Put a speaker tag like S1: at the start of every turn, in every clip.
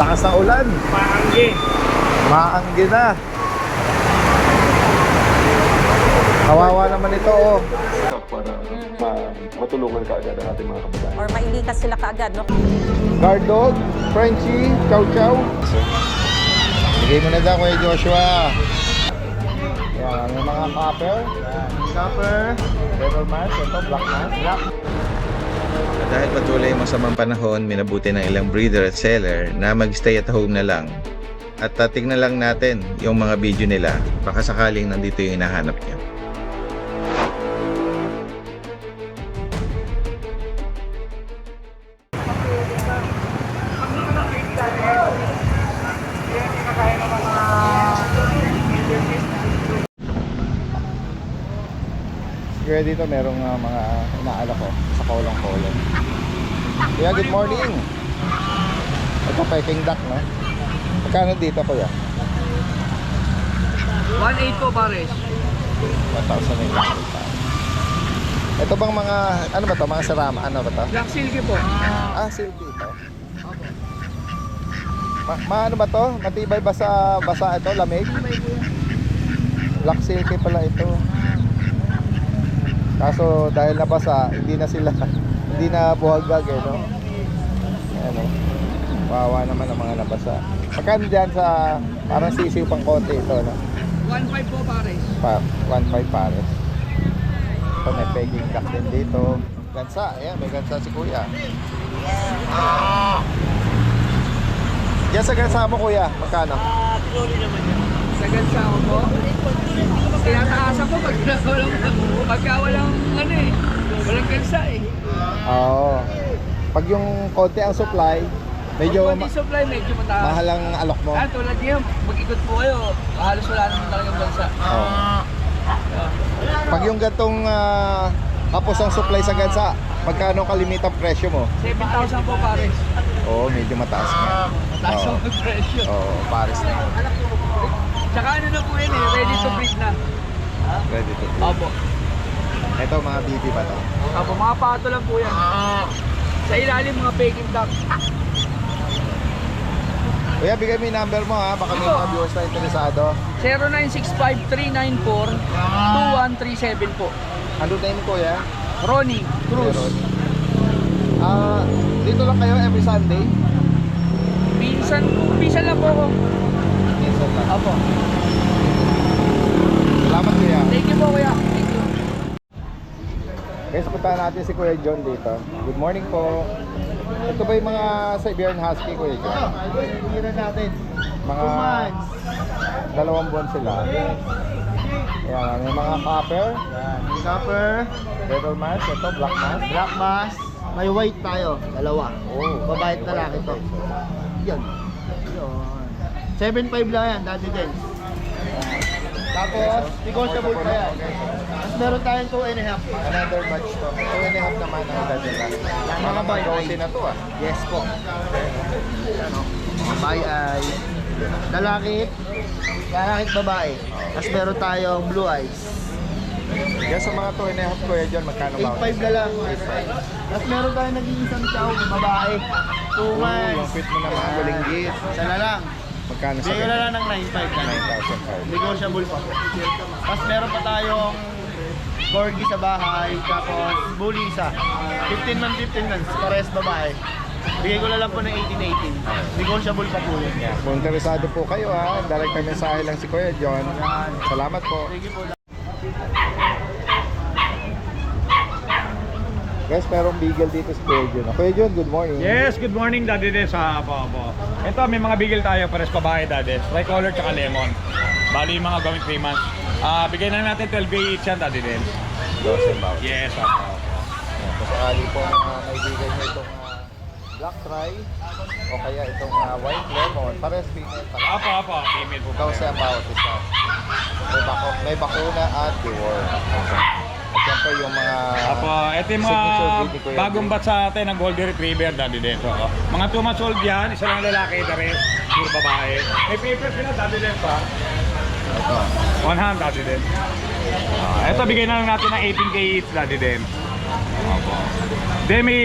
S1: Lakas ng ulan.
S2: Maanggi.
S1: Maanggi na. Kawawa naman ito, oh.
S3: Para matulungan ka agad ang ating mga kababayan.
S4: Or mailikas sila kaagad, no?
S1: Guard dog, Frenchie, Chow Chow. Bigay mo na daw kay Joshua. Yan, may mga copper. Copper. Pepper mask. Ito, black mask. Black.
S5: Dahil patuloy ang masamang panahon, minabuti ng ilang breeder at seller na mag-stay at home na lang. At tignan lang natin yung mga video nila, baka sakaling nandito yung hinahanap niyo.
S1: Kaya dito merong mga inaala ko sa kolong-kolong. Kuya, good morning. Ito Peking duck, no? Magkano dito, kuya?
S2: 1.8 po pares.
S1: 1,000. Ito bang mga, ano ba to? Mga sarama, ano ba to?
S2: Black silky po.
S1: Silky ito. Ano ba to? Matibay ba sa basa ito? Lamig? Black silky pala ito. Kaso dahil nabasa, hindi na sila, hindi na buhagag eh, no? Ano? Wawa naman ang mga nabasa. Magkano dyan sa, parang sisiw pang konti ito, no?
S2: 1.5 po pares.
S1: 1.5 pares. Ito may peking duck din dito. Gansa, ayan, may gansa si kuya. Diyan sa gansa mo, kuya, magkano?
S2: Sa gansa ko po. Tinataasan ko pagka walang ano eh. Walang gansa eh.
S1: Oo. Pag yung konti ang supply, medyo
S2: Pag konti supply, medyo mataas.
S1: mahal ang alok mo.
S2: Tulad niyo, mag-ikot po kayo. Halos wala naman talagang gansa.
S1: Oo. Pag yung gantong kapos ang supply sa gansa, magkano kalimitang presyo mo?
S2: 7,000 po pares.
S1: Oo, medyo mataas nga.
S2: Mataas
S1: Oo.
S2: ang presyo.
S1: Oo, pares na.
S2: Tsaka ano na po yun eh, ready to breed na.
S1: Ready to eat.
S2: Opo.
S1: Ito mga BB pa to.
S2: Opo, mga pato lang po yan. Sa ilalim mga Peking duck.
S1: Kuya, bigay mo yung number mo ha, baka may mga viewers na interesado.
S2: 0965-394-2137 po.
S1: Ano na yun, kuya?
S2: Ronnie Cruz.
S1: Meron. Dito lang kayo every Sunday?
S2: Pinsan lang po ako.
S1: Minsan lang.
S2: Opo.
S1: Salamat, kuya.
S2: Thank you po kuya. Thank you.
S1: Guys, puntahan natin si Kuya John dito. Good morning po. Ito ba yung mga Siberian Husky, Kuya John?
S3: Hira natin.
S1: Mga 2 buwan sila. Ayan, may mga copper.
S3: Yan. Copper,
S1: Pepper mask. Ito, black mask.
S3: black mask, may white tayo. Dalawa.
S1: Oh,
S3: Babae at lalaki to. Yan. Yun. 7.5 lang yan, dati din. Tapos, negotiable pa yan. Tapos meron tayong 2.5.
S1: Another batch to. 2.5 naman ang edad nila. Mga bayosi na to ah.
S3: Yes po. Ano? Babae ay lalaki at babae. Tapos meron tayong blue eyes.
S1: Yan sa mga 2.5, Kuya John, magkano ba?
S3: 8.5 na lang. Tapos meron tayong nag-iisang chow, babae. 2
S1: Yung
S3: months.
S1: fit mo na mga bulinggit.
S3: Isa na lang.
S1: Magkano sa
S3: Bigyan na lang ng 9.5 na.
S1: 9,005.
S3: Negotiable pa. Tapos meron pa tayong corgi sa bahay, tapos bully isa. 15 months, parehas babae. Bigay ko na lang po ng 18. Negotiable pa po yun.
S1: Yeah. Kung interesado po kayo ha, direct na mensahe lang si Kuya John. Salamat po.
S3: Sige po.
S1: Guys, merong beagle dito si Kuya John. Kuya John, good morning.
S6: Yes, good morning Daddy Des. Apo. Ito, may mga bigil tayo, pares babae Daddy Des. Tricolor tsaka lemon. Bali yung mga gawing 3 months. Bigay na natin 12K each yan Daddy Des.
S1: 12 bawat.
S6: Yes, apo.
S1: Kung sakali po kaibigan nyo itong black tri o kaya itong white lemon, pares female pala.
S6: Apo, female po.
S1: 12 ang bawat isa. May bakuna at reward. At syempre yung mga
S6: Apo, ito yung
S1: signature
S6: mga
S1: breed ni Kuya
S6: bagong
S1: John.
S6: batch sa atin ng Golden Retriever Daddy Des. Mga 2 months old yan, isa lang lalaki, the rest, pure babae. May papers sila Daddy Des pa.
S1: Ito.
S6: 100 Daddy Des. Ito, bigay na lang natin ng 18K each Daddy Des. Apo. Then may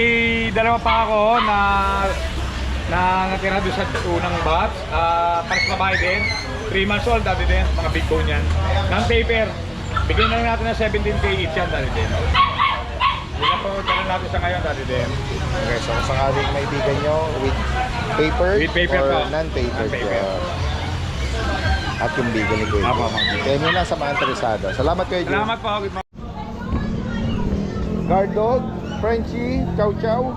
S6: dalawa pa ako na na natira doon sa unang batch. Pares babae din. 3 months old, dati din. Mga big bone yan. Non-paper. Bigyan na lang natin ng 17K each yan, dati din. Bigyan po na natin sa ngayon, dati din.
S1: Okay, so kung sakaling maibigan nyo with paper,
S6: With paper
S1: or
S6: po.
S1: non-paper.
S6: Non-paper.
S1: At yung bigel ni Kuya.
S6: Apo, mga
S1: Kaya nyo lang sa mga interesado. Salamat Kuya Joe.
S6: Salamat po. Good morning.
S1: Guard dog, Frenchie, Chow Chow.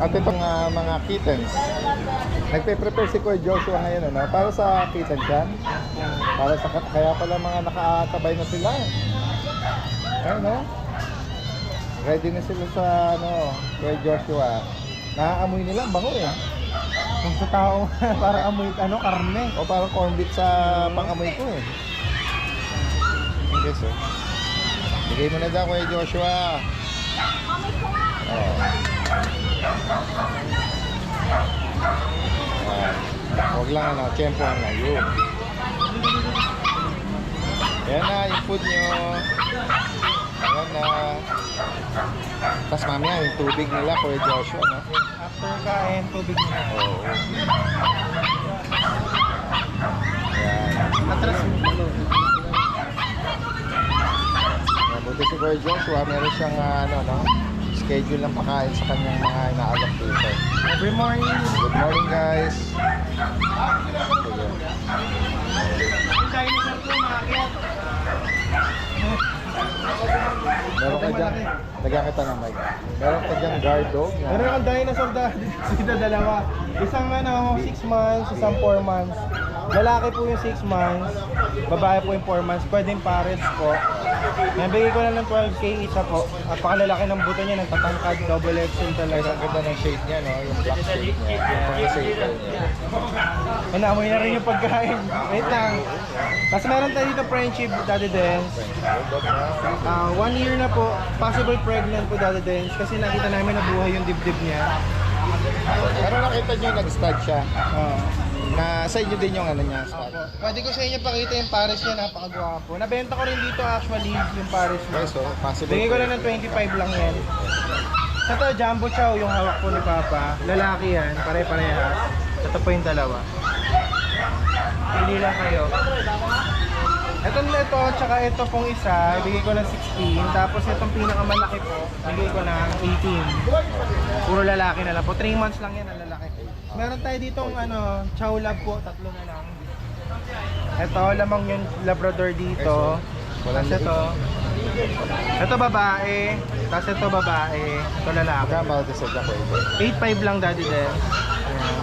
S1: At itong mga kittens. Nagpe-prepare si Kuya Joshua ngayon, ano? Para sa kittens yan. Para sa kaya pala mga nakatabay na sila. Ayun, no? Ready na sila sa Kuya Joshua. Naaamoy nila, ang bango eh.
S3: Kung sa tao, para amoy, karne.
S1: O parang corn beef sa pang-amoy ko eh. Okay, so. Bigay mo na daw Kuya Joshua. Oh. Huwag lang tiyempohan na yun. Ayan na, yung food nyo. Ayan na. Tapos mamaya, yung tubig nila, Kuya Joshua, no?
S3: After kain, tubig na.
S1: Oo. Ayan.
S3: Atras mo.
S1: Buti si Kuya Joshua, meron siyang schedule ng pakain sa kanyang mga inaalok dito.
S3: Every morning.
S1: Good morning guys.
S3: Dinosaur po, maakyat.
S1: Meron ka dyan, lagyan kita ng mic. Meron ka dyan guard dog.
S3: Meron akong dinosaur dito dalawa. Isang 6 months, isang 4 months. Lalaki po yung 6 months, babae po yung 4 months. Pwedeng pares po. Nabigay ko na ng 12K isa po. At pakalalaki ng buto niya, nagtatangkad, double XL talaga.
S1: Ang ganda ng shade niya, no? Yung black shade niya. Yung pang-circle niya.
S3: Ay, naamoy na rin yung pagkain. Wait lang. Tapos meron tayo dito Frenchie, Daddy Dance. 1 year na po. Possible pregnant po, Daddy Dance. Kasi nakita namin na buhay yung dibdib niya.
S1: Pero nakita niyo nag-start siya.
S3: Oo.
S1: Na sa inyo din yung niya start.
S3: Pwede ko sa inyo pakita yung pares niya, napakagwapo. Nabenta ko rin dito actually yung pares niya.
S1: Okay, so possible.
S3: Bigay ko lang ng 25 lang yan. Ito, Jumbo Chow, yung hawak po ni Papa. Lalaki yan, pare-parehas. Ito po yung dalawa. Pili lang kayo. Ito, tsaka ito pong isa, bigay ko ng 16. Tapos itong pinakamalaki po, bigay ko ng 18. Puro lalaki na lang po. 3 months lang yan ang lalaki. Meron tayo ditong Chow Lab po, 3 na lang. Ito, lamang yung Labrador dito.
S1: Walang
S3: Tapos ito babae. Tapos ito babae. Ito lalaki.
S1: Kaya mahal sa dyan ko ito.
S3: 8.5 lang, Daddy Dance. Ayan.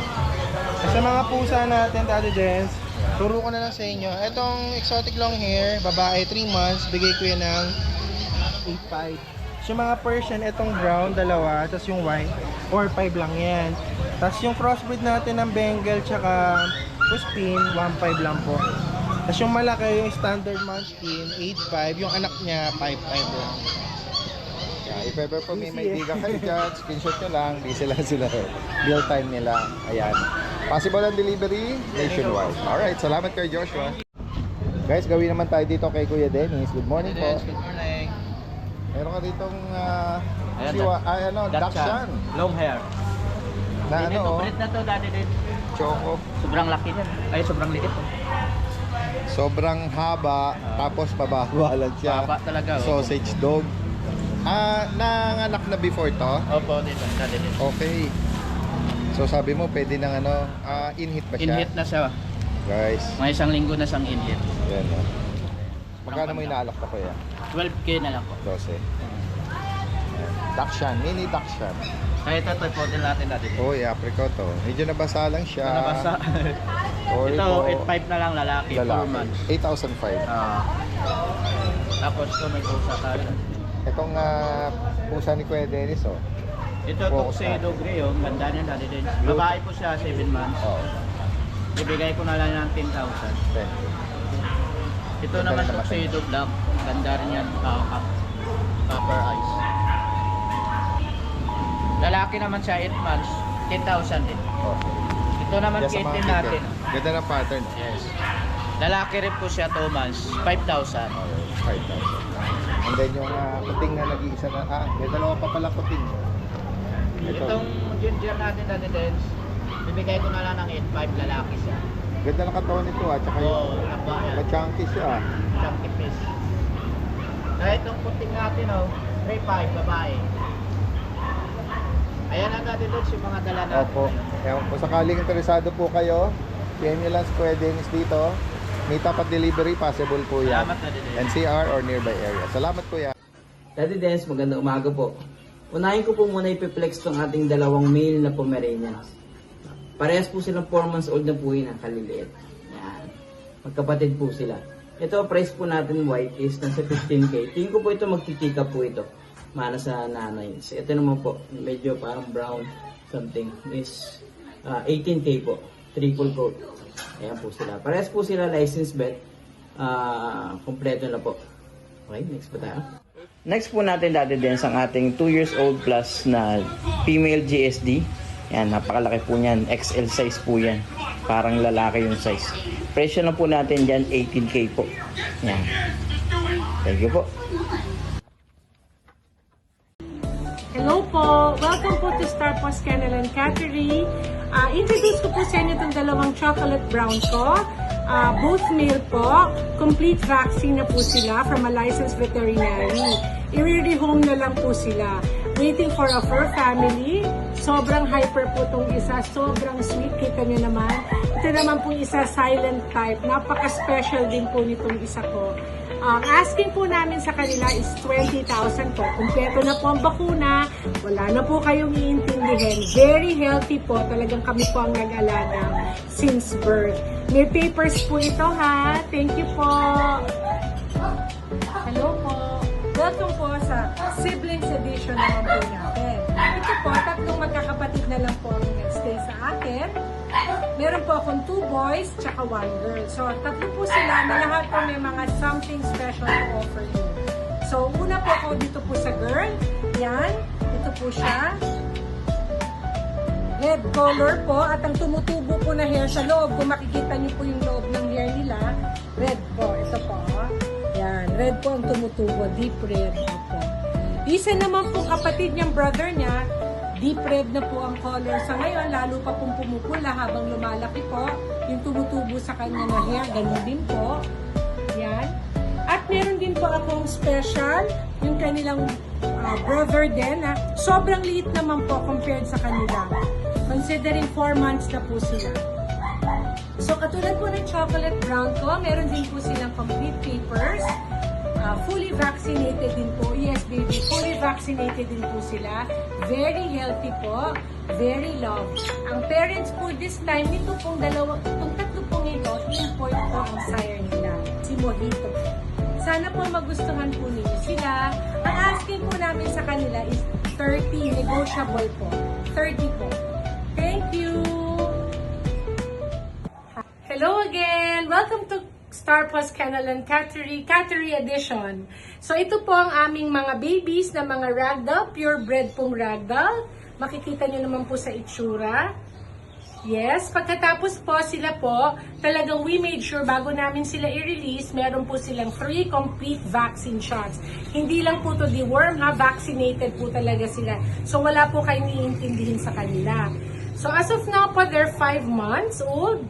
S3: Sa mga pusa natin, Daddy Dance, turo ko na lang sa inyo. Itong exotic long hair, babae, 3 months, bigay ko yan ng 8.5. So, yung mga Persian, itong brown, dalawa, tapos yung white, 4.5 lang yan. Tapos yung crossbreed natin ng Bengal tsaka Puspin, 1.5 lang po. Tapos yung malaki, yung standard munchkin, 8.5. Yung anak niya, 5.5 lang.
S1: Yeah, if ever po may maibigan kayo dyan, screenshot nyo lang, busy lang sila. Bill time nila. Ayan. Possible ang delivery nationwide. Alright, salamat kay Joshua. Guys, gawin naman tayo dito kay Kuya Dennis. Good morning po.
S3: Good morning.
S1: Meron ka ditong
S4: Ayan,
S1: Dachshund.
S4: Long hair.
S1: Na
S4: Ulit na to, dati din.
S1: choco.
S4: Sobrang laki niyan. Ay, sobrang liit.
S1: Sobrang haba, tapos mababa lang siya.
S4: Baba talaga.
S1: Sausage dog. Nanganak na before to?
S4: Opo, dito. Dati din.
S1: Okay. So sabi mo, pwede nang in-hit ba siya?
S4: In-hit na siya.
S1: Guys,
S4: Mga 1 linggo na siyang in-hit.
S1: yan o. Magkano mo inaalok na ko yan?
S4: 12K na lang po.
S1: 12. Dachshund, mini Dachshund.
S4: Kaya ito, po din natin dati.
S1: Uy, apricot to. Medyo nabasa lang siya.
S4: Ito nabasa.
S1: Sorry
S4: Ito,
S1: po.
S4: 8.5 na lang lalaki. 4
S1: Lalaki.
S4: months.
S1: 8,005.
S4: Tapos ito may pusa tayo.
S1: Itong pusa ni Kuya Dennis, oh.
S4: Ito,
S1: Focus
S4: tuxedo gray. Oh. Ganda niya dati din. Babae po siya, 7 months.
S1: Oh,
S4: Ibigay ko na lang ng 10,000.
S1: thank you.
S4: Ito
S1: Ganda
S4: naman
S1: rin naman.
S4: tuxedo black. Ganda rin yan. Copper eyes. Lalaki naman siya 8 months. 10,000 din.
S1: Okay.
S4: Ito naman
S1: Yan sa mga
S4: kitten
S1: kicker.
S4: natin.
S1: Ganda ng pattern.
S4: Yes. Lalaki rin po siya 2 months. 5,000.
S1: Okay, 5,000. And then yung kuting na nag-iisa na, may dalawa pa pala kuting. Ito.
S4: Itong ginger natin na dance, bibigay ko na lang ng 8.5 lalaki siya.
S1: Ganda ng katawan nito tsaka
S4: Oo,
S1: yung
S4: lamba yan.
S1: machunky siya.
S4: Chunky piece. Kahit itong puting natin, 3.5 babae. Ayan ang natin doon yung mga dala natin.
S1: Opo. Ewan po, sakaling interesado po kayo, PM nyo lang Square Dennis dito. Meet up at delivery, possible po yan.
S4: Salamat na din.
S1: NCR or nearby area. Salamat po yan.
S7: Daddy Dance, magandang umaga po. Unahin ko po muna ipiplex tong ating dalawang male na Pomeranians. Parehas po silang 4 months old na po yun, ang kaliliit. Yan. Magkapatid po sila. Ito, price po natin white is nasa 15K. Tingin ko po ito magkikika po ito. Mana sa nanay. So, ito naman po, medyo parang brown something is 18K po. Triple coat. Ayan po sila. Parehas po sila license bet. Kompleto na po. Okay, next po tayo. Next po natin dati din ang ating 2 years old plus na female GSD. Yan, napakalaki po niyan. XL size po yan. Parang lalaki yung size. Presyo na po natin dyan, 18K po. Yan. Thank you po.
S8: Hello po! Welcome po to Star Post Kennel and Cattery. Introduce ko po sa inyo itong dalawang chocolate brown ko. Both male po. Complete vaccine na po sila from a licensed veterinary. I-rehome na lang po sila. Waiting for a fur family. Sobrang hyper po itong isa. Sobrang sweet. Kita nyo naman. Ito naman po isa silent type. Napaka-special din po nitong isa ko. Asking po namin sa kanila is 20,000 po. Kumpleto na po ang bakuna. Wala na po kayong iintindihin. Very healthy po. Talagang kami po ang nag-alaga since birth. May papers po ito ha. Thank you po. Hello po. Welcome po sa siblings edition naman po natin. Ito po, tatlong magkakapatid na lang po ang nag-stay sa akin. Meron po akong 2 boys tsaka 1 girl. So, tatlo po sila na lahat po may mga something special to offer you. So, una po ako dito po sa girl. Yan. Ito po siya. Red color po at ang tumutubo po na hair sa loob. Kung makikita niyo po yung loob ng hair nila, red po. Ito po. Yan. Red po ang tumutubo. Deep red. Ito. Isa naman po kapatid niyang brother niya, deep red na po ang color. Sa ngayon, lalo pa pong pumupula habang lumalaki po. Yung tumutubo sa kanya na hair, ganun din po. Yan. At meron din po akong special, yung kanilang brother din. Sobrang liit naman po compared sa kanila. Considering 4 months na po sila. So, katulad po ng chocolate brown ko, meron din po silang complete papers. Fully vaccinated din po. Yes, baby. Fully vaccinated din po sila. Very healthy po. Very loved. Ang parents po this time, nito pong tatlo pong ito, import po ang sire nila. Si Mojito. Sana po magustuhan po ninyo sila. Ang asking po namin sa kanila is 30. Negotiable po. 30 po. Thank you! Hello again! Welcome to Star Plus Kennel and Cattery Edition. So ito po ang aming mga babies na mga ragdoll, purebred pong ragdoll. Makikita nyo naman po sa itsura. Yes, pagkatapos po sila po, talagang we made sure bago namin sila i-release, meron po silang 3 complete vaccine shots. Hindi lang po to deworm ha, vaccinated po talaga sila. So wala po kayong iintindihin sa kanila. So as of now po, they're 5 months old.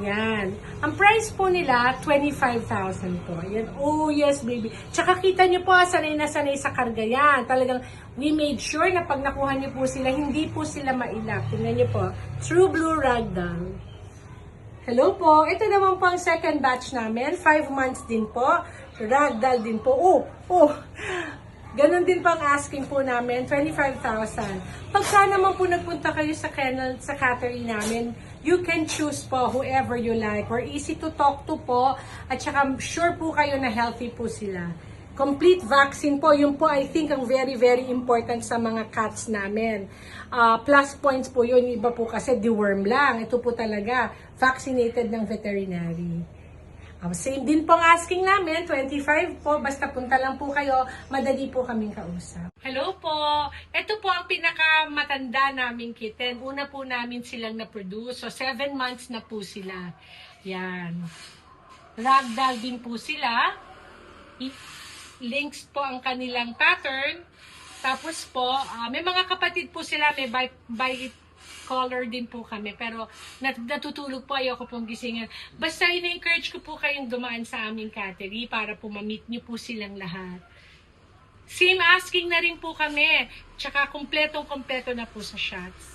S8: Yan. Ang price po nila, 25,000 po. Yan. Oh, yes, baby. Tsaka kita nyo po, sanay na sanay sa karga yan. Talagang, we made sure na pag nakuha nyo po sila, hindi po sila mailap. Tingnan nyo po. True Blue Ragdoll. Hello po. Ito naman po ang second batch namin. 5 months din po. Ragdoll din po. Oh. Ganon din po ang asking po namin, 25,000. Pagka naman po nagpunta kayo sa kennel, sa cattery namin, you can choose po whoever you like. We're easy to talk to po. At saka sure po kayo na healthy po sila. Complete vaccine po. Yun po I think ang very, very important sa mga cats namin. Plus points po yun. Iba po kasi deworm lang. Ito po talaga vaccinated ng veterinary. Same din po ang asking namin, 25 po, basta punta lang po kayo, madali po kaming kausap. Hello po! Ito po ang pinakamatanda naming kitten. Una po namin silang na-produce, so 7 months na po sila. Yan. Ragdoll din po sila. Links po ang kanilang pattern. Tapos po, may mga kapatid po sila, may color din po kami. Pero natutulog po, ayoko pong gisingin. Basta ina-encourage ko po kayong dumaan sa aming cattery para po ma-meet nyo po silang lahat. Same asking na rin po kami. Tsaka kompletong-kompleto na po sa shots.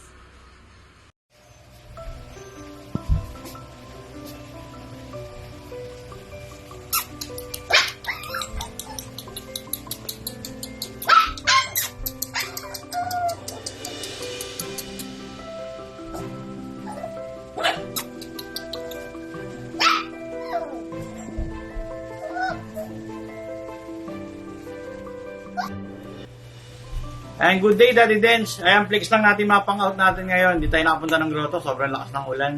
S3: And good day, Daddy Dens. Ayan, flex lang natin mapang-out natin ngayon. Hindi tayo nakapunta ng grotto. Sobrang lakas ng ulan.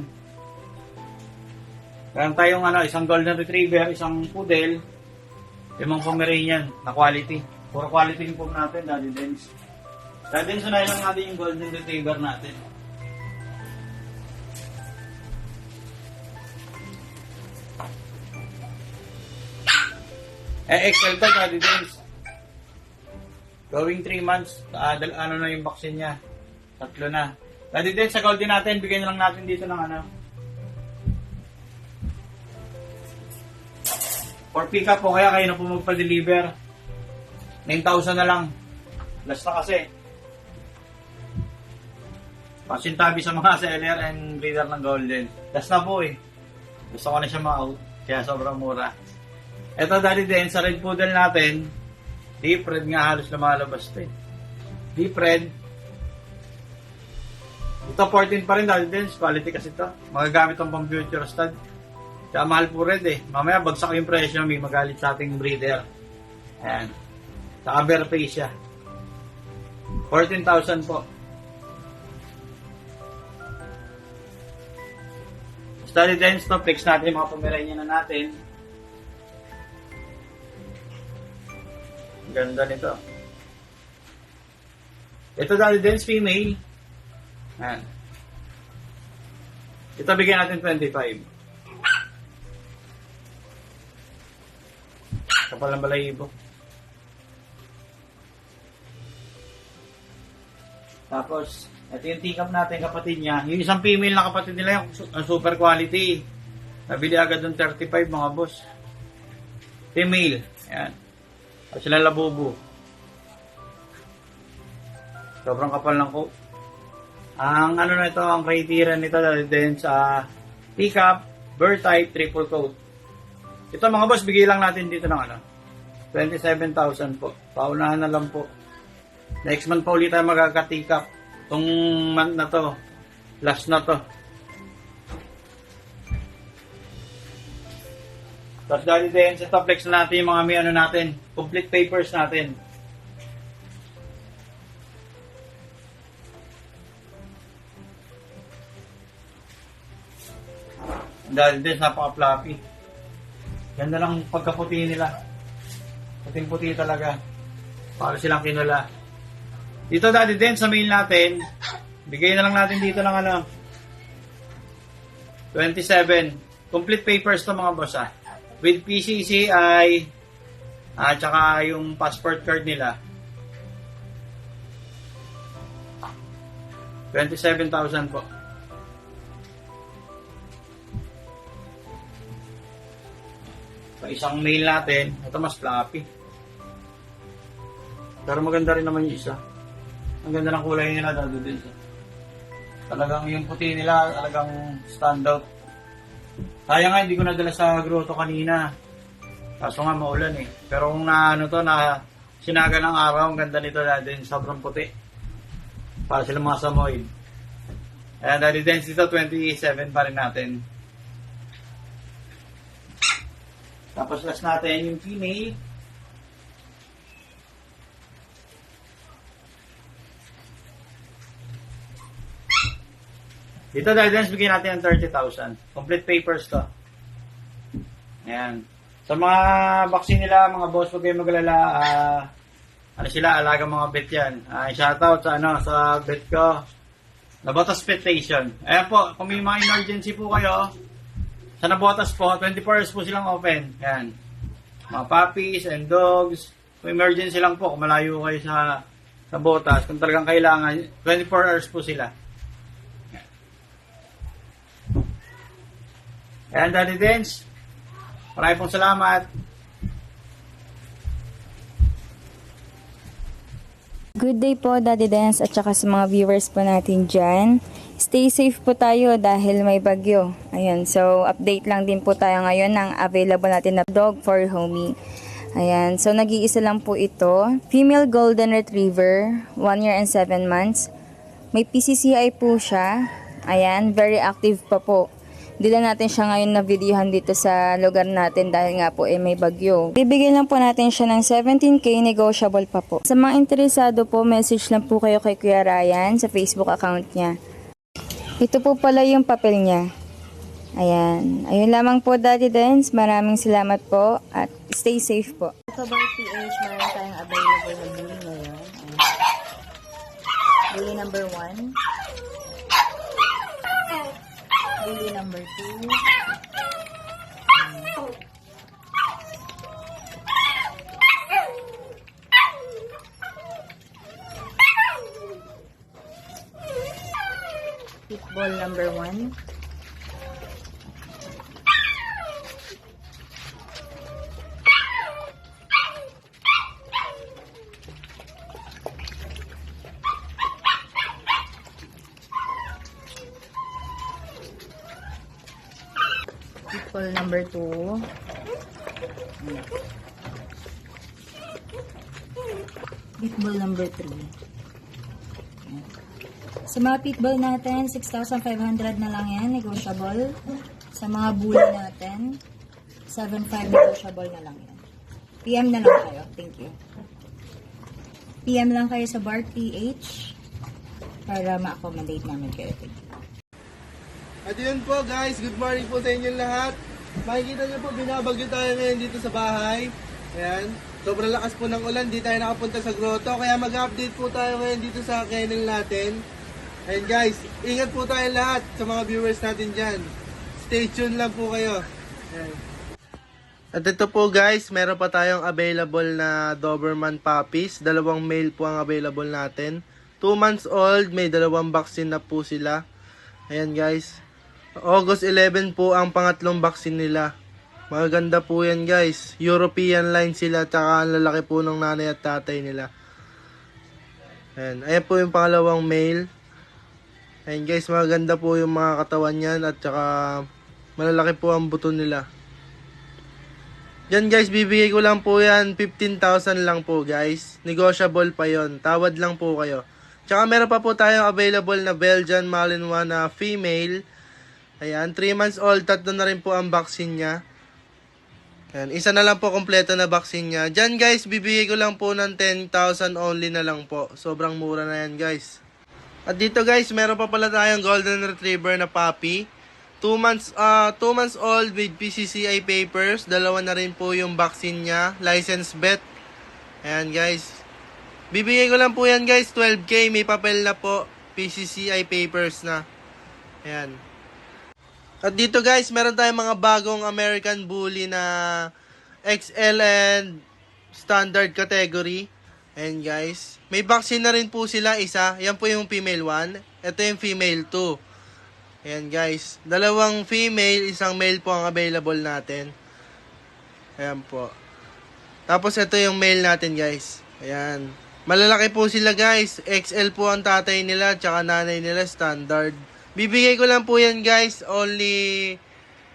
S3: Meron tayong isang golden retriever, isang poodle, 5 Pomeranian na quality. Puro quality yung po natin, Daddy Dens. Daddy Dens, unahin lang natin yung golden retriever natin. XL to, Daddy Dens. Going 3 months, na yung vaccine niya. 3 na. Daddy Dens, sa golden natin, bigyan lang natin dito ng for pick up po, kaya kayo na po magpa-deliver. 9,000 na lang. Last na kasi. Pasintabi sa mga seller and breeder ng golden. Last na po eh. Gusto ko na siya ma-out. Kaya sobrang mura. Ito, Daddy Dens, sa red poodle natin, deep red nga halos lumalabas ito eh. Deep red. Ito 14 pa rin, Daddy Dens. Quality kasi ito. Magagamit ang pang future stud. Kaya mahal po red eh. Mamaya bagsak yung presyo, may magalit sa ating breeder. Ayan. Saka bare face siya. 14,000 po. Daddy Dens, to fix natin yung mga Pomeranian na natin. Ganda nito. Ito, Daddy Dens, female. Ayan. Ito bigyan natin 25. Kapal ng balahibo. Tapos, ito yung teacup natin, kapatid niya. Yung isang female na kapatid nila, yung super quality. Nabili agad ng 35, mga boss. Female. Ayan. At sila labubo. Sobrang kapal ng coat. Ang na ito, ang criteria nito din sa teacup, bird type, triple coat. Ito mga boss, bigay lang natin dito ng 27,000 po. Paunahan na lang po. Next month pa ulit tayo magkaka-teacup. Itong month na to, last na to. Tapos dahil din sa top flex na natin yung mga may natin, complete papers natin. Dahil din napaka-floppy. Ganda lang pagkaputi nila. Puting-puti talaga. Para silang kinula. Dito dati din sa mail natin, bigay na lang natin dito ng 27. Complete papers to mga boss with PCCI at saka yung passport card nila. 27,000 po. Sa isang mail natin, ito mas floppy. Pero maganda rin naman yung isa. Ang ganda ng kulay nila dado din. Talagang yung puti nila, talagang standout. Kaya nga, hindi ko nadala sa grotto kanina. Kaso nga maulan eh. Pero kung na sinaga ng araw, ang ganda nito din, sobrang puti. Para silang mga samoyed. Ayan, daddy dance dito, 27 pa rin natin. Tapos last natin yung female. Dito dahil dance, bigyan natin ng 30,000. Complete papers to. Ayan. Sa mga vaccine nila, mga boss, huwag kayong magalala. Sila, alaga mga bet yan. Shoutout sa sa bet ko. Nabotas Pet Station. Ayan po, kung may mga emergency po kayo, sa Nabotas po, 24 hours po silang open. Ayan. Mga puppies and dogs. Kung emergency lang po, kung malayo kayo sa sa botas kung talagang kailangan. 24 hours po sila. Ayan, Daddy Dens. Maraming pong salamat.
S9: Good day po, Daddy Dance, at saka sa mga viewers po natin dyan. Stay safe po tayo dahil may bagyo. Ayan, so update lang din po tayo ngayon ng available natin na dog for homie. Ayan, so nag-iisa lang po ito. Female Golden Retriever, 1 year and 7 months. May PCCI po siya. Ayan, very active pa po. Dila natin siya ngayon na videohan dito sa lugar natin dahil nga po may bagyo. Bibigyan lang po natin siya ng 17K, negotiable pa po. Sa mga interesado po, message lang po kayo kay Kuya Ryan sa Facebook account niya. Ito po pala yung papel niya. Ayan. Ayun lamang po, Daddy Dance. Maraming salamat po at stay safe po. Sa Bar PH, meron tayong available na bully ngayon. Bully number 1. Bully number 2. Pitbull number 1. Pitbull number 2. Pitbull number 3. Sa mga pitbull natin, 6,500 na lang yan, negotiable. Sa mga bully natin, 7,500 negotiable na lang yan. PM na lang kayo. Thank you. PM lang kayo sa Bar PH para ma-accommodate namin kayo. Thank you.
S3: At yun po guys, good morning po sa inyong lahat. Makikita nyo po, binabagyo tayo ngayon dito sa bahay. Ayan, sobrang lakas po ng ulan, di tayo nakapunta sa grotto. Kaya mag-update po tayo ngayon dito sa kennel natin. Ayan guys, ingat po tayo lahat sa mga viewers natin dyan. Stay tuned lang po kayo. Ayan. At ito po guys, meron pa tayong available na Doberman puppies. 2 male po ang available natin. 2 months old, may 2 vaccine na po sila. Ayan guys. August 11 po ang pangatlong vaccine nila. Magaganda po yan guys. European line sila, tsaka ang lalaki po ng nanay at tatay nila. Ayan. Ayan po yung pangalawang male. Ayan guys, magaganda po yung mga katawan yan at tsaka malalaki po ang buto nila. Yan guys, bibigay ko lang po yan. 15,000 lang po guys. Negotiable pa yon. Tawad lang po kayo. Tsaka meron pa po tayong available na Belgian Malinois na female. Ayan, 3 months old, 3 na rin po ang vaccine niya. Ayan, isa na lang po kompleto na vaccine niya. Diyan guys, bibigay ko lang po ng 10,000 only na lang po. Sobrang mura na yan guys. At dito guys, meron pa pala tayong Golden Retriever na puppy. 2 months old with PCCI papers. 2 na rin po yung vaccine niya. License vet. Ayan guys. Bibigay ko lang po yan guys, 12K. May papel na po. PCCI papers na. Ayan. At dito guys, meron tayong mga bagong American Bully na XL and standard category. Ayan guys. May vaccine na rin po sila, isa. Yan po yung female 1. Ito yung female 2. Ayan guys. 2 female, 1 male po ang available natin. Ayan po. Tapos ito yung male natin guys. Ayan. Malalaki po sila guys. XL po ang tatay nila, tsaka nanay nila standard. Bibigay ko lang po yan guys, only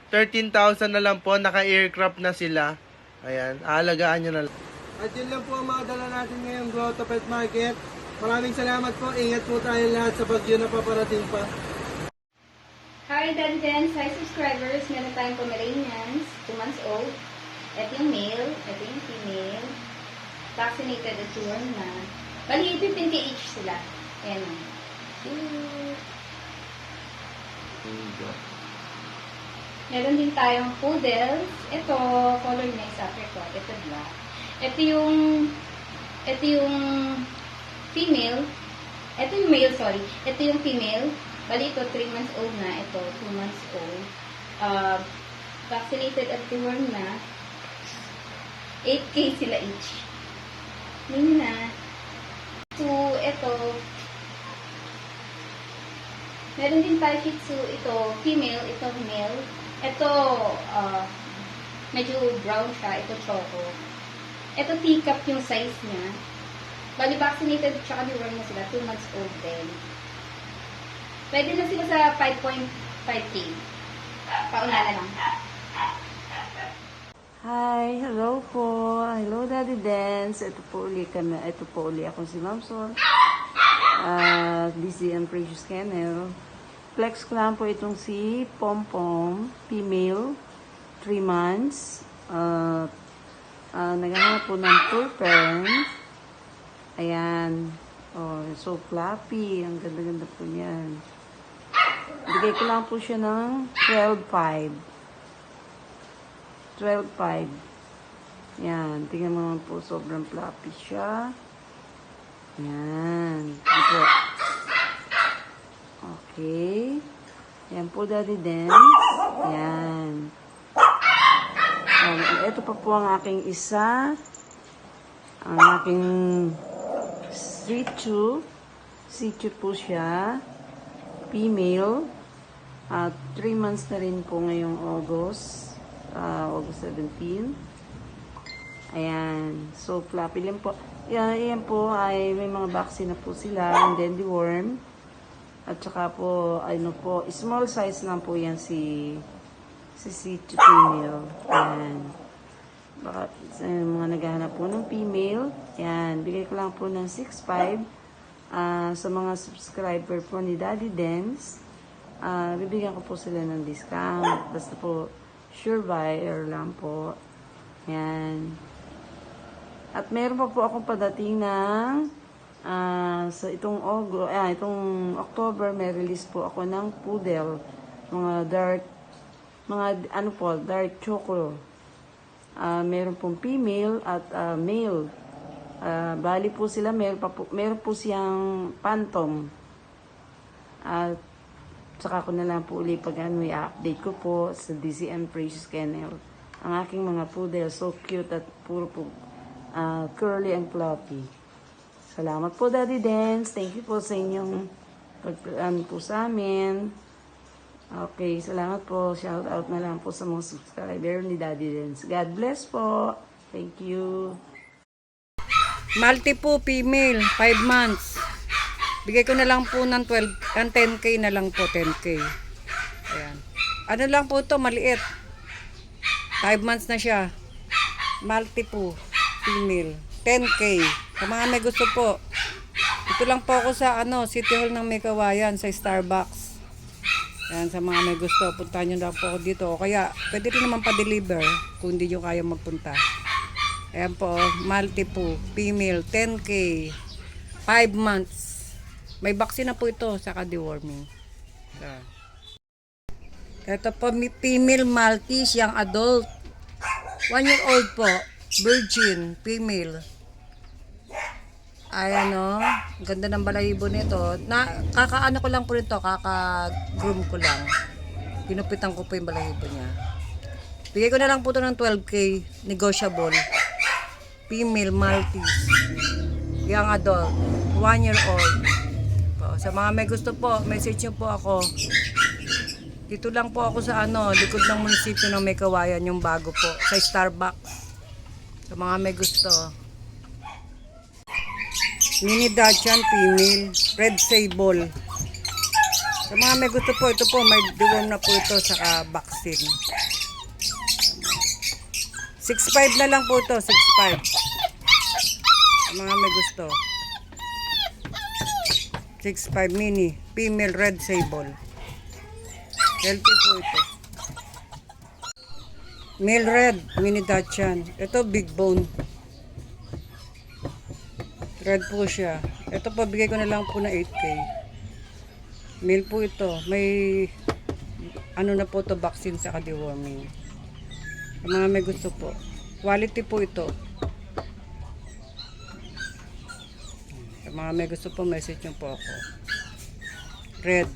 S3: 13,000 na lang po, naka-aircraft na sila. Ayan, aalagaan nyo na lang. At yun lang po ang mga dala natin ngayong Grotto Pet Market. Maraming salamat po, ingat po tayo lahat sa bagyo na paparating pa.
S10: Hi Daddy Dance, hi subscribers, meron tayong Pomeranians, 2 months old. Ito yung male, ito yung female. Vaccinated at 2 na. Bali, 15K each sila. Ayan. Meron din tayong poodles. Ito, color niya is apricot. Ito black. Ito yung female. Ito yung male, sorry. Ito yung female. Bali ito, 3 months old na. Ito, 2 months old. Vaccinated at 2 na. 8K sila each. Yun na. Tzu, ito. Meron din tayo Shih Tzu, ito female, ito male. Ito, medyo brown siya, ito choco. Ito teacup yung size niya. Bali vaccinated, tsaka deworm na sila, 2 months old din. Pwede na sila sa 5.5K. Pauna na lang.
S11: Hi, hello po. Hello Daddy Dance. Ito po uli kami. Ito po uli ako si Ma'am Sol. DCM Precious Kennel. Flex ko lang po itong si Pompom, female, 3 months. Naghahanap po ng fur parent. Ayan. Oh, so fluffy. Ang ganda-ganda po niyan. Bigay ko lang po siya ng 12.5. 12.5. Yan. Tingnan mo naman po. Sobrang fluffy siya. Yan. Ito. Okay. Yan po, Daddy Dance. Yan. Ito pa po ang aking isa. Ang aking Shih Tzu. Shih Tzu po siya. Female. 3 months na rin po ngayong August. August 17. Ayan. So, fluffy lang po. Yan po ay may mga vaccine na po sila. And then, deworm. At saka po, ano po, small size lang po yan si Shih Tzu female. Ayan. Baka mga naghahanap po ng female. Ayan. Bigay ko lang po ng 6.5. Sa mga subscriber po ni Daddy Dance, bibigyan ko po sila ng discount. Basta po, sure buyer lang po. Ayan. At meron pa po akong padating ng sa itong October, may release po ako ng poodle. Dark choco. Meron pong female at male. Bali po sila, meron po siyang phantom. At saka ko na lang po ulit pag i-update ko po sa DCM Precious Kennel. Ang aking mga poodle, so cute at puro po curly and fluffy. Salamat po, Daddy Dance. Thank you po sa inyong po sa amin. Okay, salamat po. Shout out na lang po sa mga subscriber ni Daddy Dance. God bless po. Thank you.
S12: Malti po, female, 5 months. Bigay ko na lang po ng 10K na lang po, 10K. Ayan. Ano lang po to, maliit. 5 months na siya. Malti po, female, 10K. Sa mga may gusto po. Ito lang po ako sa City Hall ng Mekawayan, sa Starbucks. Ayan, sa mga may gusto, puntahan nyo lang po ako dito. O kaya, pwede rin naman pa-deliver kung hindi nyo kaya magpunta. Ayan po, Malti po, female, 10K, 5 months. May vaccine na po ito, saka deworming. Ito po, female Maltese, young adult. 1 year old po, virgin, female. Ayan o, ganda ng balahibo nito. Kakaano ko lang po nito, kaka-groom ko lang. Pinupitan ko po yung balahibo niya. Bigay ko na lang po ito ng 12K, negotiable. Female Maltese, young adult, 1 year old. Po, sa mga may gusto po, message nyo po ako. Dito lang po ako sa likod ng munisipyo ng Mekawayan, yung bago po, sa Starbucks. Sa mga may gusto. Mini Dachshund female, red sable. Sa mga may gusto po, ito po, may deworm na po ito, saka vaccine. 6.5 na lang po ito, 6.5. Sa mga may gusto. 6.5 mini, female red sable. Healthy po ito. Male red, mini Dachshund. Ito big bone. Red po siya. Ito po, bigay ko na lang po na 8K. Male po ito. May na po ito, vaccine sa deworming. Sa mga may gusto po. Quality po ito. Sa mga may gusto po, message nyo po ako. Red.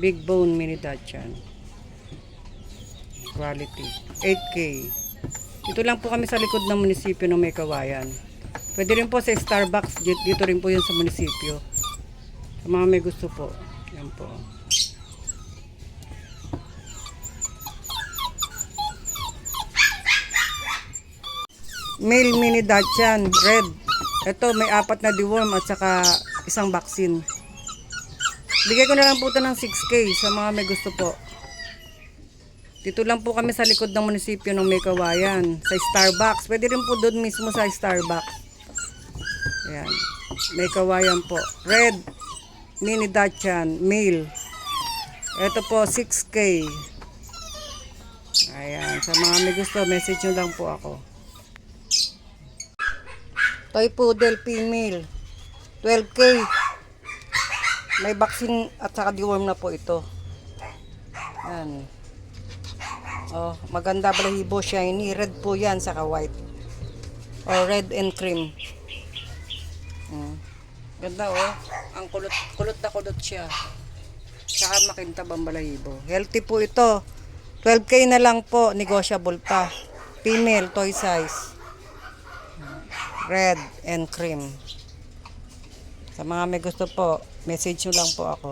S12: Big bone mini Dachshund. Quality. 8K. Dito lang po kami sa likod ng munisipyo ng Mekawayan. Pwede rin po sa Starbucks, dito rin po yun sa munisipyo. Sa mga may gusto po. Yan po. Male mini Dachshund, red. Ito, may 4 na deworm at saka isang vaccine. Bigay ko na lang po ito ng 6K sa mga may gusto po. Dito lang po kami sa likod ng munisipyo ng May Kawayan, sa Starbucks. Pwede rin po doon mismo sa Starbucks. Ayan. May Kawayan po. Red mini Dachshund, male. Ito po, 6K. Ayan. Sa mga may gusto, message nyo lang po ako. Toy Poodle, female. 12K. May vaccine at saka deworm na po ito. Ayan. Oh, maganda balahibo, shiny. Red po yan, saka white. Or red and cream. Ganda oh. Ang kulot na kulot siya. Saka makintab ang balahibo. Healthy po ito. 12K na lang po. Negotiable pa. Female, toy size. Red and cream. Sa mga may gusto po, message nyo lang po ako.